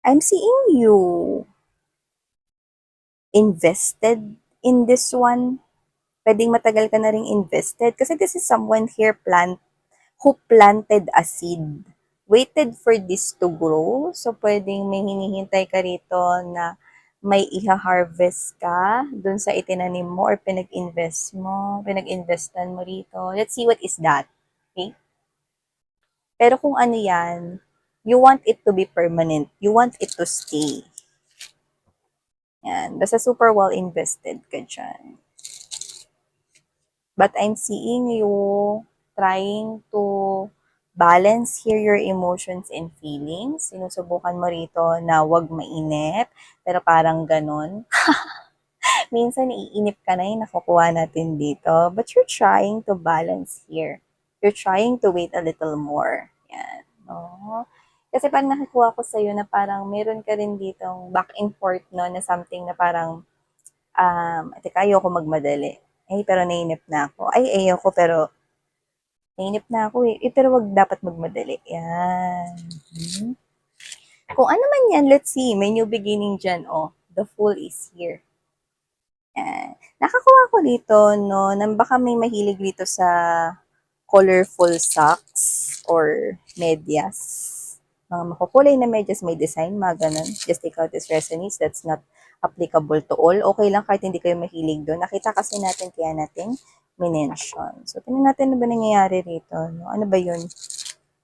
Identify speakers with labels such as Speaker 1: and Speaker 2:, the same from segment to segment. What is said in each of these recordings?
Speaker 1: I'm seeing you invested in this one. Pwedeng matagal ka na ring invested kasi this is someone here who planted a seed. Waited for this to grow. So, pwedeng may hinihintay ka rito na may iha-harvest ka dun sa itinanim mo or pinag-investan mo rito. Let's see what is that. Okay? Pero kung ano yan, you want it to be permanent. You want it to stay. Yan. Basta super well invested ka dyan. But I'm seeing you trying to balance here your emotions and feelings. Sinusubukan mo rito na wag mainip, pero parang ganon. Minsan iinip ka na yung nakukuha natin dito, but you're trying to balance here. You're trying to wait a little more. Yan. No? Kasi pag nakukuha ko sa'yo na parang meron ka rin ditong back and forth, no, na something na parang teka, ayoko magmadali. Ay, pero nainip na ako. Ay, ayoko, pero nainip na ako eh. Pero wag dapat magmadali. Yan. Hmm. Kung ano man yan, let's see. May new beginning dyan, oh. The Fool is here. Yan. Nakakuha ko dito, no, nang baka may mahilig dito sa colorful socks or medyas. Mga makukulay na medyas, may design, mga ganun. Just take out this resonates. That's not applicable to all. Okay lang kahit hindi kayo mahilig doon. Nakita kasi natin kaya natin minention. So, tingnan natin ano ba nangyayari rito. No? Ano ba yun?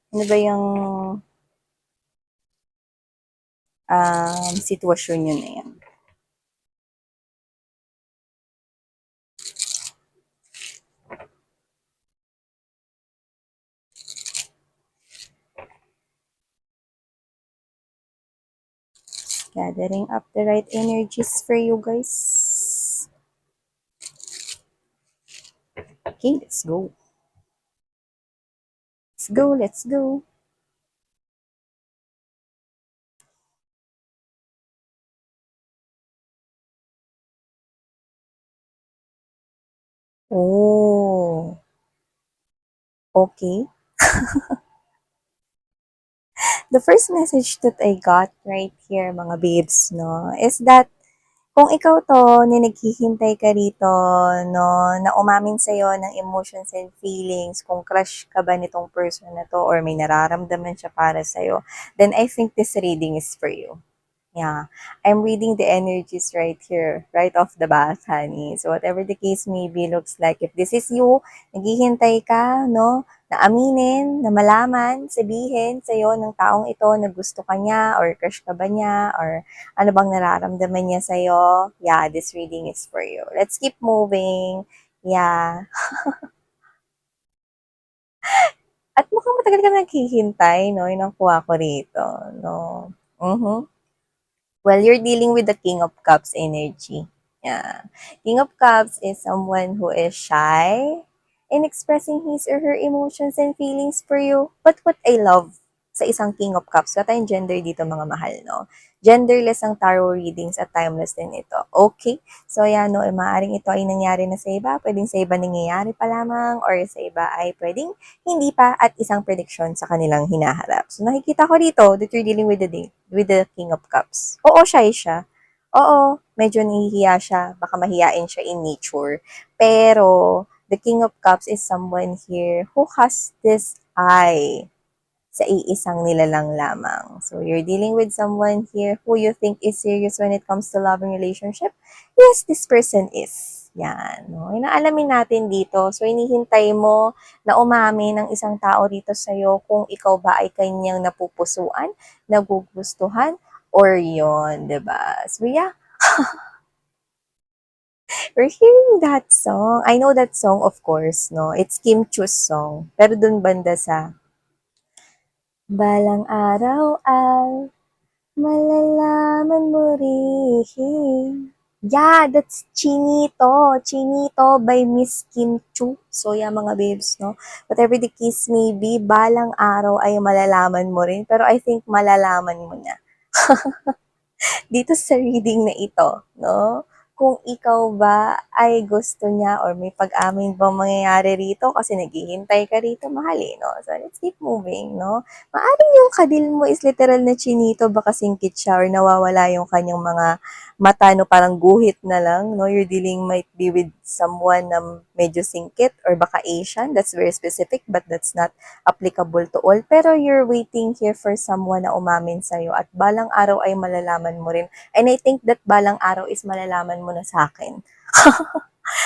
Speaker 1: Ano ba yung sitwasyon yun na yan? Gathering up the right energies for you guys. Okay, let's go. Let's go, let's go. Oh, okay. The first message that I got right here, mga babes, no, is that kung ikaw to, na naghihintay ka rito, no, na umamin sa'yo ng emotions and feelings, kung crush ka ba nitong person na to or may nararamdaman siya para sa'yo, then I think this reading is for you. Yeah, I'm reading the energies right here, right off the bat, honey. So whatever the case may be, looks like if this is you, naghihintay ka, no, na aminin, na malaman, sabihin sa'yo ng taong ito na gusto ka niya or crush ka ba niya or ano bang nararamdaman niya sa'yo. Yeah, this reading is for you. Let's keep moving. Yeah. At mukhang matagal ka naghihintay, no, yung nakuha ko rito, no. Mm-hmm. Well, you're dealing with the King of Cups energy. Yeah. King of Cups is someone who is shy in expressing his or her emotions and feelings for you. But what I love sa isang King of Cups, wala tayong gender dito mga mahal, no? Genderless ang tarot readings at timeless din ito. Okay? So, yan, no, maaaring ito ay nangyari na sa iba, pwedeng sa iba nangyayari pa lamang, or sa iba ay pwedeng hindi pa at isang prediction sa kanilang hinaharap. So, nakikita ko dito that you're dealing with the King of Cups. Oo, shy siya. Oo, medyo nahihiya siya. Baka mahiyain siya in nature. Pero, the King of Cups is someone here who has this eye sa iisang nilalang lamang. So, you're dealing with someone here who you think is serious when it comes to love and relationship. Yes, this person is. Yan. No? Inaalamin natin dito. So, inihintay mo na umamin ng isang tao dito sa'yo kung ikaw ba ay kanyang napupusuan, nagugustuhan, or yon, diba? So, yeah, we're hearing that song. I know that song, of course, no? It's Kim Chu's song. Pero dun banda sa Balang araw ay malalaman mo rin. Yeah, that's Chinito. Chinito by Miss Kim Chu. So, yeah, mga babes, no? Whatever the case may be, balang araw ay malalaman mo rin. Pero I think malalaman mo na dito sa reading na ito, no? kung ikaw ba ay gusto niya or may pag-amin bang mangyayari rito kasi naghihintay ka rito, mahal eh, no? So, let's keep moving, no? Maaring yung kadil mo is literal na chinito, baka singkit siya or nawawala yung kanyang mga mata, no? Parang guhit na lang, no? You're dealing might be with someone na medyo singkit or baka Asian. That's very specific, but that's not applicable to all. Pero you're waiting here for someone na umamin sa'yo at balang araw ay malalaman mo rin. And I think that balang araw is malalaman mo na sa akin.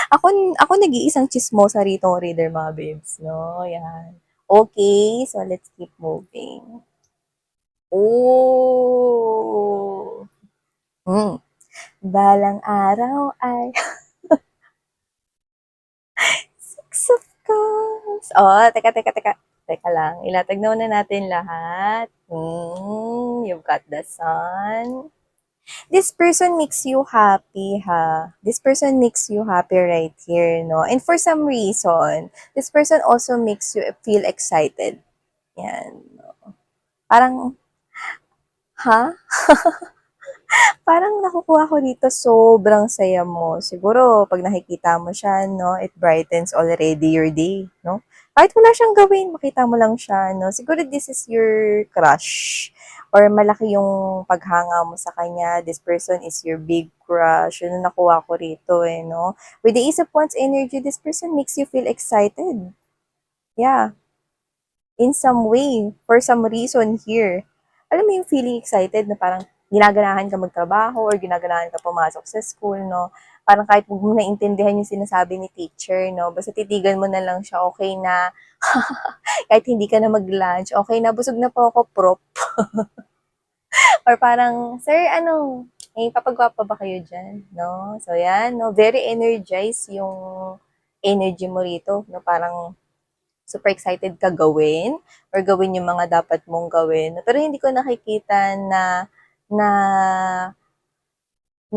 Speaker 1: ako nag-iisang chismosa rito reader mga babes, no? Yan. Okay, so let's keep moving. Oh! Hmm. Balang araw ay Six of Cups. Oh, teka. Teka lang. Ilatag na muna natin lahat. You've got the sun. This person makes you happy, ha? This person makes you happy right here, no? And for some reason, this person also makes you feel excited. Yan. Parang, ha? Parang nakukuha ko dito sobrang saya mo. Siguro, pag nakikita mo siya, no, it brightens already your day, no? Kahit wala siyang gawin, makita mo lang siya, no? Siguro this is your crush or malaki yung paghanga mo sa kanya. This person is your big crush. Yun ang nakuha ko rito, eh, no? With the Ace of Wands energy, this person makes you feel excited. Yeah. In some way, for some reason here. Alam mo yung feeling excited na parang ginaganahan ka magtrabaho or ginaganahan ka pumasok sa school, no? Parang kahit huwag mo naintindihan yung sinasabi ni teacher, no? Basta titigan mo na lang siya, okay na. Kahit hindi ka na mag-lunch, okay na, busog na po ako, prop. Or parang, sir, may papagwapa ba kayo dyan? No? So, yan, no? Very energized yung energy mo rito, no? Parang, super excited ka gawin or gawin yung mga dapat mong gawin. Pero hindi ko nakikita na na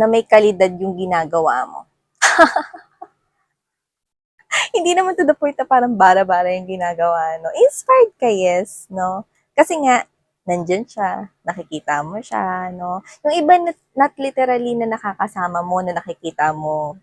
Speaker 1: may kalidad yung ginagawa mo. Hindi naman to the point na parang bara-bara yung ginagawa, no? Inspired ka, yes, no? Kasi nga, nandyan siya, nakikita mo siya, no? Yung iba, not literally na nakakasama mo, na nakikita mo,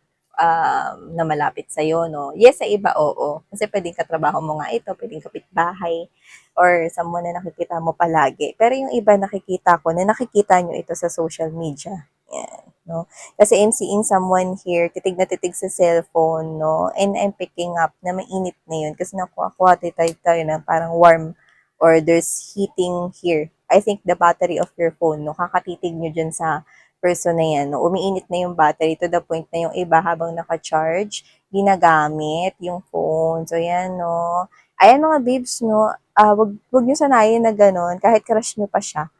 Speaker 1: na malapit sa'yo, no? Yes, sa iba, oo. Kasi pwedeng katrabaho mo nga ito, pwedeng kapitbahay, or someone na nakikita mo palagi. Pero yung iba nakikita ko, na nakikita nyo ito sa social media. Yan, no? Kasi I'm seeing someone here, titig na titig sa cellphone, no? And I'm picking up na mainit na yun kasi nakuha tayo na parang warm or there's heating here. I think the battery of your phone, no? Kakatitig nyo dyan sa person na yan, no? Umiinit na yung battery to the point na yung iba habang naka-charge, ginagamit yung phone. So, yan, no? Ayan mga babes, no? Wag nyo sanayin na ganun kahit crush nyo pa siya.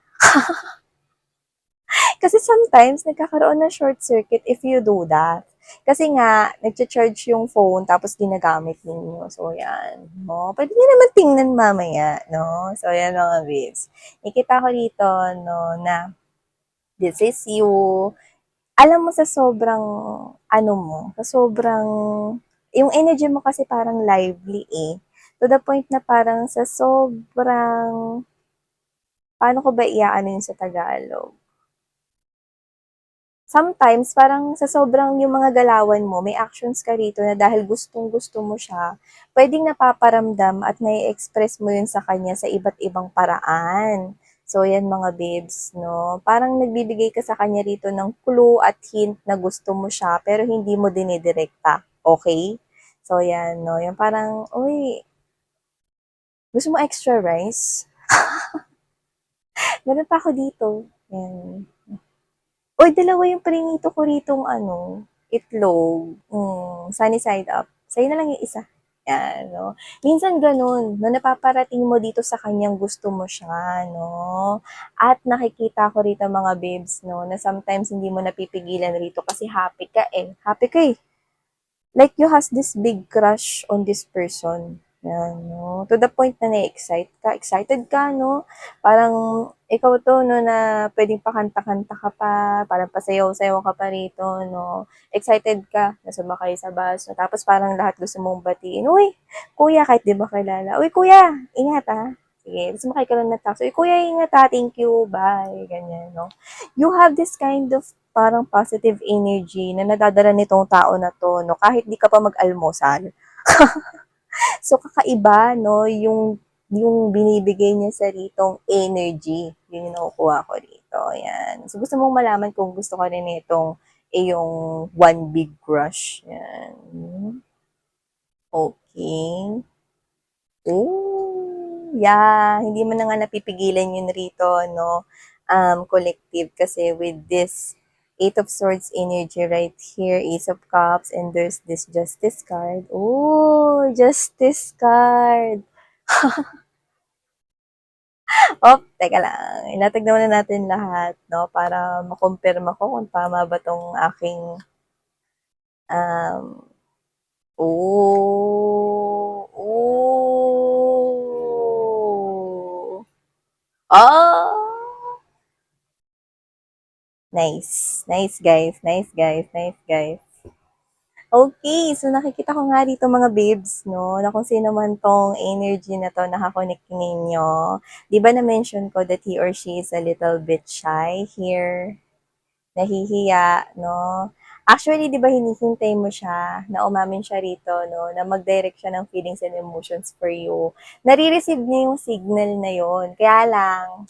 Speaker 1: Kasi sometimes, nagkakaroon ng short circuit if you do that. Kasi nga, nag-charge yung phone, tapos ginagamit ninyo. So, yan. No? Pwede nyo naman tingnan mamaya, no? So, yan mga babes. Nakita ko dito, no, na this is you. Alam mo sa sobrang, sa sobrang, yung energy mo kasi parang lively eh. To the point na parang sa sobrang, paano ko ba iaano yun sa Tagalog? Sometimes, parang sa sobrang yung mga galawan mo, may actions ka rito na dahil gustong-gusto mo siya, pwedeng napaparamdam at nai-express mo yun sa kanya sa iba't ibang paraan. So, yan mga babes, no? Parang nagbibigay ka sa kanya rito ng clue at hint na gusto mo siya, pero hindi mo dinidirekta. Okay? So, yan, no? Yung parang, uy, gusto mo extra rice? Meron pa ako dito. Yan. Uy, dalawa yung prinito ko ritong itlog. Sunny side up. Sa'yo na lang yung isa. Yan, no? Minsan ganun, no, napaparating mo dito sa kanyang gusto mo siya, no? At nakikita ko rito mga babes, no, na sometimes hindi mo napipigilan rito kasi happy ka eh. Happy ka eh. Like you has this big crush on this person. Yan, no? To the point na na-excite ka. Excited ka, no? Parang ikaw to, no, na pwedeng pakanta-kanta ka pa, parang pasayaw-sayaw ka pa rito, no? Excited ka, na sumakay sa bus, no? Tapos parang lahat gusto mong batiin. Uy, kuya, kahit di ba kilala. Uy, kuya, ingat ah. sige, tapos sumakay ka lang ng taxi, kuya ingat ha, thank you, bye, ganyan, no? You have this kind of parang positive energy na nadadala nitong tao na to, no? Kahit di ka pa mag-almusal. So, kakaiba, no? Yung binibigay niya sa ritong energy. Yun yung nakukuha ko dito. Yan. So, gusto mong malaman kung gusto ko rin itong yung one big crush. Yan. Okay. Oh, yeah. Hindi mo na nga napipigilan yun rito, no? Collective. Kasi with this Eight of Swords energy right here, Ace of Cups, and there's this Justice card. Oh, Justice card. Oh, teka lang. Ilatag naman na natin lahat, no? Para makumpirma ko kung tama ba tong aking, um, oh, oh, oh, nice. Nice, guys. Nice, guys. Nice, guys. Okay, so nakikita ko nga dito mga babes, no, na kung sino man tong energy na to nakakonect ninyo. Di ba na-mention ko that he or she is a little bit shy here? Nahihiya, no? Actually, di ba hinihintay mo siya na umamin siya rito, no? Na mag-direct siya ng feelings and emotions for you. Nare-receive niya yung signal na yon. Kaya lang,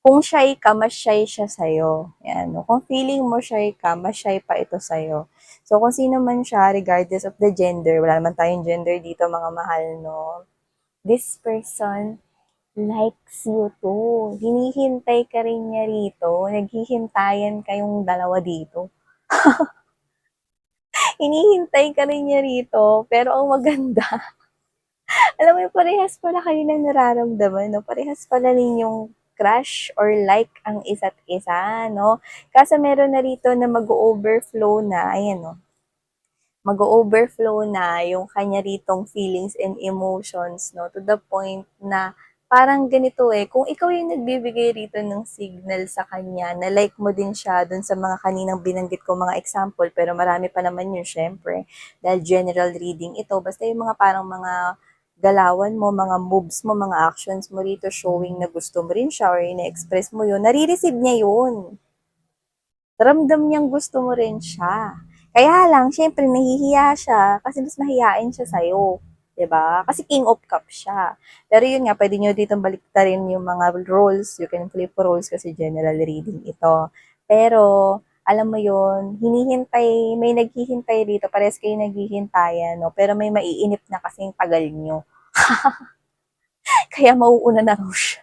Speaker 1: kung shy ka, mas shy siya sa'yo. Yan, no? Kung feeling mo shy ka, mas shy pa ito sa'yo. So, kung sino man siya, regardless of the gender, wala naman tayong gender dito, mga mahal, no? This person likes you too. Hinihintay ka rin niya rito. Naghihintayan kayong dalawa dito. Hinihintay ka rin niya rito. Pero ang maganda, alam mo yung parehas pala kayo ng nararamdaman, no? Parehas pala ninyong crush or like ang isa't isa, no? Kasi meron na rito na mag-overflow na, ayan, no? Mag-overflow na yung kanya ritong feelings and emotions, no? To the point na parang ganito eh, kung ikaw yung nagbibigay rito ng signal sa kanya, na like mo din siya dun sa mga kaninang binanggit ko mga example, pero marami pa naman yun, syempre, dahil general reading ito, basta yung mga parang mga galawan mo, mga moves mo, mga actions mo rito showing na gusto mo rin siya or ina-express mo yun, nare-receive niya yun. Ramdam niyang gusto mo rin siya. Kaya lang, syempre, nahihiya siya kasi mas mahihain siya sa'yo. 'Di ba? Kasi King of Cups siya. Pero yun nga, pwede nyo dito baliktarin yung mga roles. You can flip roles kasi general reading ito. Pero, alam mo yun, may naghihintay dito, pares kayo naghihintayan, no? Pero may maiinip na kasing tagal nyo. Kaya mauuna na raw siya.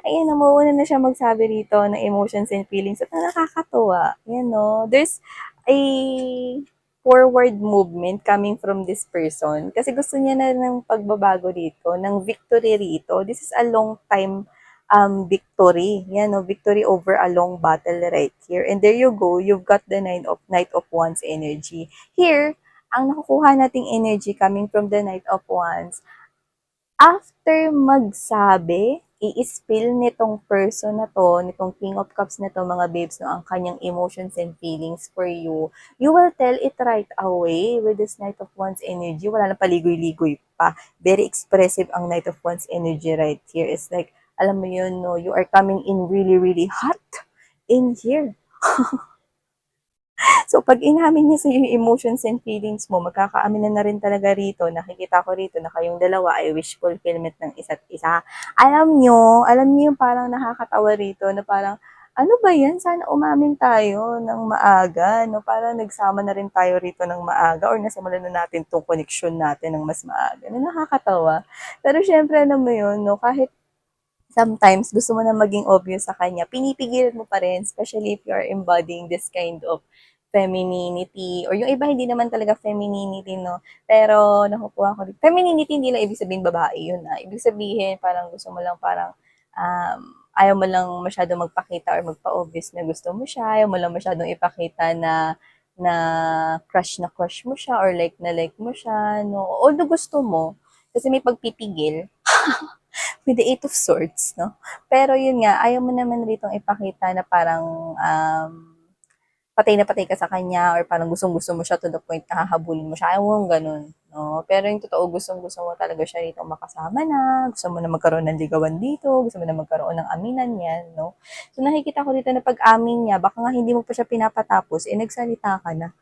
Speaker 1: Ayun, namuuna na siya magsabi rito ng emotions and feelings at nakakatuwa. Yan, no? There's a forward movement coming from this person kasi gusto niya na ng pagbabago dito, ng victory rito. This is a long time victory. Yan, no? Victory over a long battle right here. And there you go, you've got the Knight of Wands energy. Here, ang nakukuha nating energy coming from the Knight of Wands, after magsabi, i-spill nitong person na to, nitong King of Cups na to, mga babes, no, ang kanyang emotions and feelings for you, you will tell it right away with this Knight of Wands energy. Wala na paligoy-ligoy pa. Very expressive ang Knight of Wands energy right here. It's like, alam mo yun, no, you are coming in really, really hot in here. So, pag inamin niya sa yung emotions and feelings mo, magkakaamin na rin talaga rito, nakikita ko rito na kayong dalawa ay wish fulfillment ng isa't isa. Alam niyo yung parang nakakatawa rito na parang, ano ba yan? Sana umamin tayo ng maaga, no? Parang nagsama na rin tayo rito ng maaga or nasimulan na natin tong connection natin ng mas maaga. Na nakakatawa. Pero syempre, alam mo yun, no? Kahit sometimes gusto mo na maging obvious sa kanya, pinipigilan mo pa rin, especially if you are embodying this kind of femininity, or yung iba hindi naman talaga femininity, no? Pero nakukuha ko rin. Femininity hindi lang ibig sabihin babae yun, Ibig sabihin parang gusto mo lang parang ayaw mo lang masyadong magpakita or magpa-obvious na gusto mo siya, ayaw mo lang masyadong ipakita na crush mo siya or like mo siya, no? Although gusto mo, kasi may pagpipigil, with the Eight of Swords, no? Pero yun nga, ayaw mo naman ritong ipakita na parang patay na patay ka sa kanya or parang gustong-gusto mo siya to the point na hahabulin mo siya. Ayaw mo ganun. no? Pero yung totoo, gustong-gusto mo talaga siya rito makasama na, gusto mo na magkaroon ng ligawan dito, gusto mo na magkaroon ng aminan yan, no? So nakikita ko dito na pag-amin niya, baka nga hindi mo pa siya pinapatapos, eh nagsalita ka na.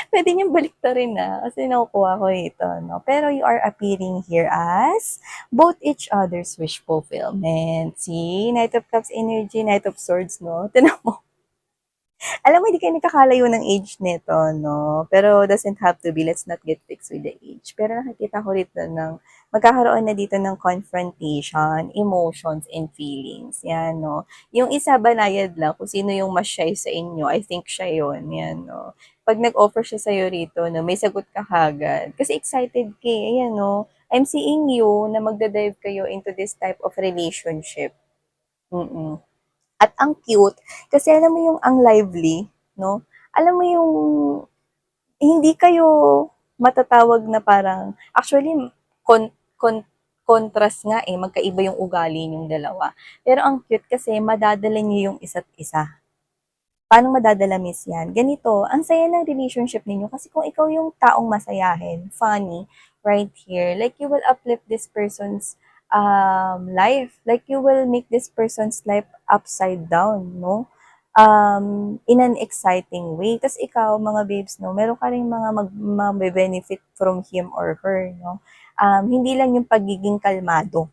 Speaker 1: Pwede niyang baliktarin na kasi nakukuha ko rito, no? Pero you are appearing here as both each other's wish fulfillment. See? Knight of Cups energy, Knight of Swords, no? Tinan mo. Alam mo, hindi kayo nagkakalayo ng age nito, no? Pero doesn't have to be. Let's not get fixed with the age. Pero nakikita ko rito ng magkakaroon na dito ng confrontation, emotions, and feelings. Yan, no? Yung isa, banayad lang kung sino yung mas shy sa inyo. I think siya yun. Yan, no? Pag nag-offer siya sa'yo rito, no, may sagot ka kagad. Kasi excited ka, eh. Ayan, no? I'm seeing you na magdadive kayo into this type of relationship. Mm-mm. At ang cute, kasi alam mo yung ang lively, no? Alam mo yung hindi kayo matatawag na parang, actually, con, con, contrast nga eh, magkaiba yung ugali yung dalawa. Pero ang cute kasi madadala niyo yung isa't isa. Paano madadala, miss yan? Ganito, ang saya ng relationship ninyo kasi kung ikaw yung taong masayahin, funny, right here, like you will uplift this person's life. Like you will make this person's life upside down, no? In an exciting way. Tapos ikaw, mga babes, no, meron ka rin mga mag-benefit from him or her, no? Hindi lang yung pagiging kalmado.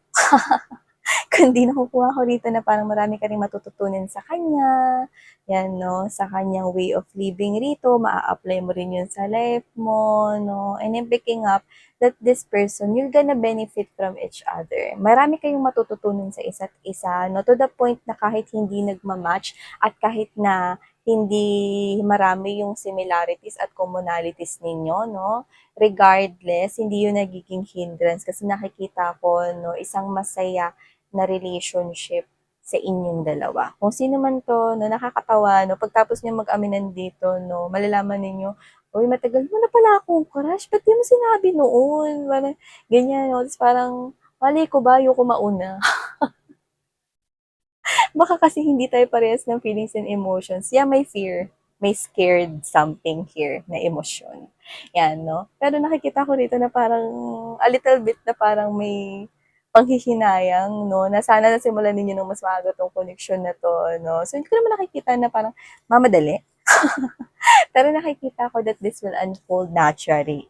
Speaker 1: Kundi nakukuha ko dito na parang marami ka rin matututunan sa kanya, yan, no, sa kanyang way of living rito, maa-apply mo rin yun sa life mo, no, and then picking up that this person, you're gonna benefit from each other. Marami kayong matututunan sa isa't isa, no, to the point na kahit hindi nagmamatch at kahit na hindi marami yung similarities at commonalities ninyo, no, regardless, hindi yun nagiging hindrance kasi nakikita ko, no, isang masaya na relationship sa inyong dalawa. Kung sino man to, no, nakakatawa, no, pagtapos niyo mag-aminan dito, no, malalaman ninyo, uy, matagal mo na pala akong crush, ba't di mo sinabi noon? Parang, ganyan, no, tapos parang, mali ko ba, ayoko mauna. Baka kasi hindi tayo parehas ng feelings and emotions. Yeah, may fear, may scared something here na emosyon. Yan, no? Pero nakikita ko rito na parang, a little bit na parang may panghihinayang, no? Na sana nasimulan ninyo ng mas maaga tong connection na to, no? So, hindi ko naman nakikita na parang mamadali. Pero nakikita ko that this will unfold naturally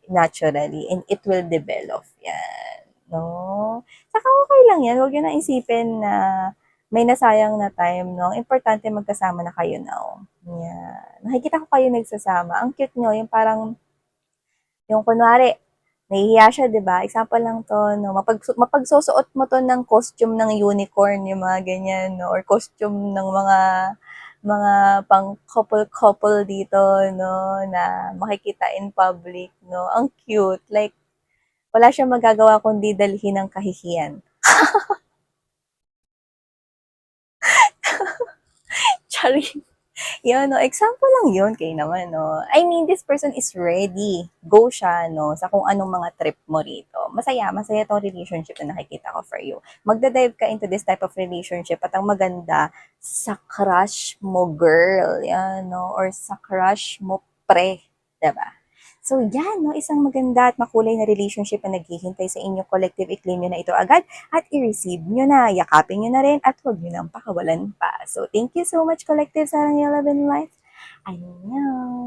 Speaker 1: and it will develop. Yan. No? Saka okay lang yan. Huwag yun na isipin na may nasayang na time, no? Importante magkasama na kayo now. Yan. Nakikita ko kayo nagsasama. Ang cute nyo, yung parang, yung kunwari, nahihiya siya, di ba? Example lang to, no? Mapagsusuot mo to ng costume ng unicorn, yung mga ganyan, no? Or costume ng mga pang couple-couple dito, no? Na makikita in public, no? Ang cute. Like, wala siyang magagawa kundi dalhin ng kahihiyan. Charing. Yun, no, example lang yun kay naman, no. I mean, this person is ready. Go siya, no, sa kung anong mga trip mo rito. Masaya, masaya tong relationship na nakikita ko for you. Magda-dive ka into this type of relationship at ang maganda, sa crush mo, girl, yan, no, or sa crush mo, pre, diba? So, yan, no, isang maganda at makulay na relationship na naghihintay sa inyo. Collective i-claim nyo na ito agad at i-receive nyo na, yakapin nyo na rin at huwag nyo nang pakawalan pa. So, thank you so much, Collective Sarang Your Love and Life. Annyeong!